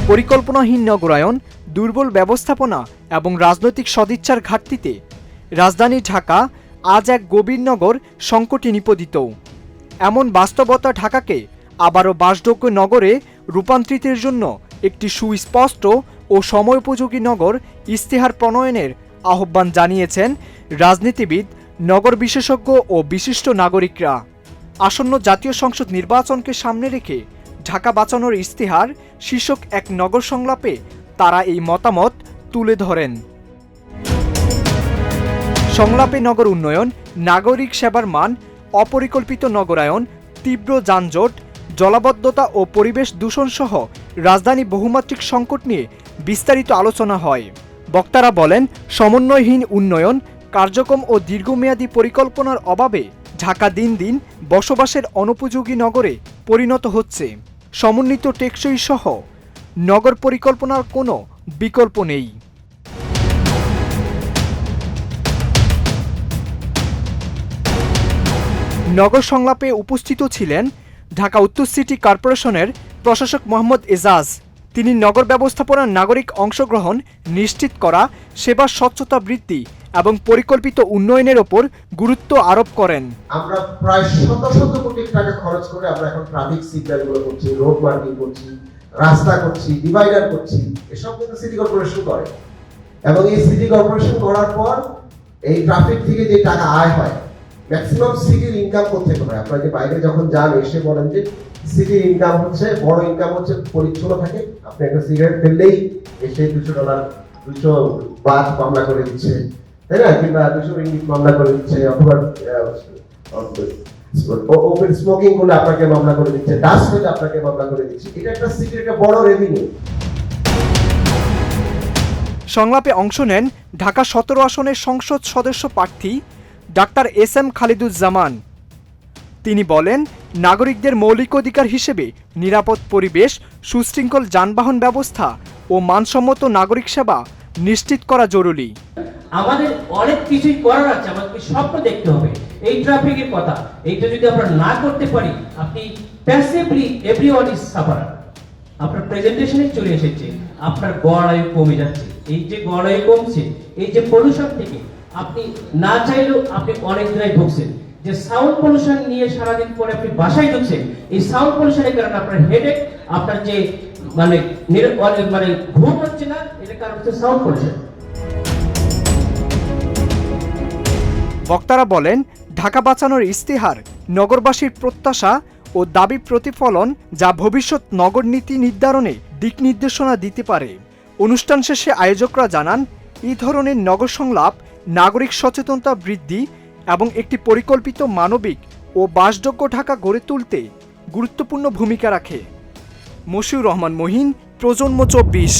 পরিকল্পনাহীন নগরায়ন, দুর্বল ব্যবস্থাপনা এবং রাজনৈতিক সদিচ্ছার ঘাটতিতে রাজধানী ঢাকা আজ এক গভীর নগর সংকটে নিপতিত। এমন বাস্তবতা ঢাকাকে আবারও বাসযোগ্য নগরে রূপান্তরিতের জন্য একটি সুস্পষ্ট ও সময়োপযোগী নগর ইশতেহার প্রণয়নের আহ্বান জানিয়েছেন রাজনীতিবিদ, নগর বিশেষজ্ঞ ও বিশিষ্ট নাগরিকরা। আসন্ন জাতীয় সংসদ নির্বাচনকে সামনে রেখে ঢাকা বাঁচানোর ইশতেহার শীর্ষক এক নগর সংলাপে তারা এই মতামত তুলে ধরেন। সংলাপে নগর উন্নয়ন, নাগরিক সেবার মান, অপরিকল্পিত নগরায়ন, তীব্র যানজট, জলাবদ্ধতা ও পরিবেশ দূষণ সহ রাজধানী বহুমাত্রিক সংকট নিয়ে বিস্তারিত আলোচনা হয়। বক্তারা বলেন, সমন্বয়হীন উন্নয়ন, কার্যক্রম ও দীর্ঘমেয়াদী পরিকল্পনার অভাবে ঢাকা দিন দিন বসবাসের অনুপযোগী নগরে পরিণত হচ্ছে। সমন্বিত টেকসই সহ নগর পরিকল্পনার কোনো বিকল্প নেই। নগর সংলাপে উপস্থিত ছিলেন ঢাকা উত্তর সিটি কর্পোরেশনের প্রশাসক মোহাম্মদ এজাজ। তিনি নগর ব্যবস্থাপনার নাগরিক অংশগ্রহণ নিশ্চিত করা, সেবা স্বচ্ছতা বৃদ্ধি এবং পরিকল্পিত উন্নয়নের ওপর গুরুত্ব আরোপ করেন। আমরা প্রায় শত শত কোটি টাকা খরচ করে আমরা এখন ট্রাফিক সিগন্যালগুলো করছি, রোড মার্কিং করছি, রাস্তা করছি, ডিভাইডার করছি। এসব কিন্তু সিটি কর্পোরেশন করে এবং এই সিটি কর্পোরেশন করার পর এই ট্রাফিক থেকে যে টাকা আয় হয়, ম্যাক্সিমাম সিটির ইনকাম কোথেকে হয়? আপনারা যে বাইরে যখন যান এসে বলেন যে সিটির ইনকাম হচ্ছে, বড় ইনকাম হচ্ছে পরিচ্ছন্ন থাকে। আপনি একটা সিগারেট ফেললেই এসে $200 200 মামলা করে দিচ্ছে, তাই না? কিংবা 200 রিঙ্গিট মামলা করে দিচ্ছে, অথবা ওপেন স্মোকিং করলে আপনাকে মামলা করে দিচ্ছে, ডাস্ট হলে আপনাকে মামলা করে দিচ্ছে। এটা একটা সিটির একটা বড় রেভিনিউ। সংলাপে অংশ নেন ঢাকা 17 আসনের সংসদ সদস্য প্রার্থী ডাক্তার SM খালিদুজ্জামান। তিনি বলেন, নাগরিকদের মৌলিক অধিকার হিসেবে নিরাপদ পরিবেশ, সুশৃঙ্খল যানবাহন ব্যবস্থা ও মানসম্মত নাগরিক সেবা নিশ্চিত করা জরুরি। আমাদের অনেক কিছুই করার আছে, আমাদের স্বপ্ন দেখতে হবে। এই ট্রাফিকের কথা, এইটা যদি আমরা না করতে পারি, আপনি প্যাসিভলি এভরিওয়ান ইজ সাফারার। আপনার প্রেজেন্টেশনে চলে এসেছে, আপনার গড় আয়ু কমে যাচ্ছে। এই যে গড় আয়ু কমছে, এই যে পলিউশন থেকে আপনি না চাইলেও আপনি অনেক জায়গায় ভুগছেন। যে সাউন্ড পলিউশন নিয়ে সারাদিন পরে আপনি বাসায় ঢুকছেন, এই সাউন্ড পলিউশনের কারণে আপনার হেডেক, আপনার যে মানে ঘুম হচ্ছে না, এটার কারণ হচ্ছে সাউন্ড পলিউশন। বক্তারা বলেন, ঢাকা বাঁচানোর ইশতেহার নগরবাসীর প্রত্যাশা ও দাবি প্রতিফলন, যা ভবিষ্যৎ নগর নীতি নির্ধারণে দিক নির্দেশনা দিতে পারে। অনুষ্ঠান শেষে আয়োজকরা জানান, এই ধরনের নগর সংলাপ নাগরিক সচেতনতা বৃদ্ধি এবং একটি পরিকল্পিত মানবিক ও বাসযোগ্য ঢাকা গড়ে তুলতে গুরুত্বপূর্ণ ভূমিকা রাখে। মশিউর রহমান মহিন, প্রজন্ম 24।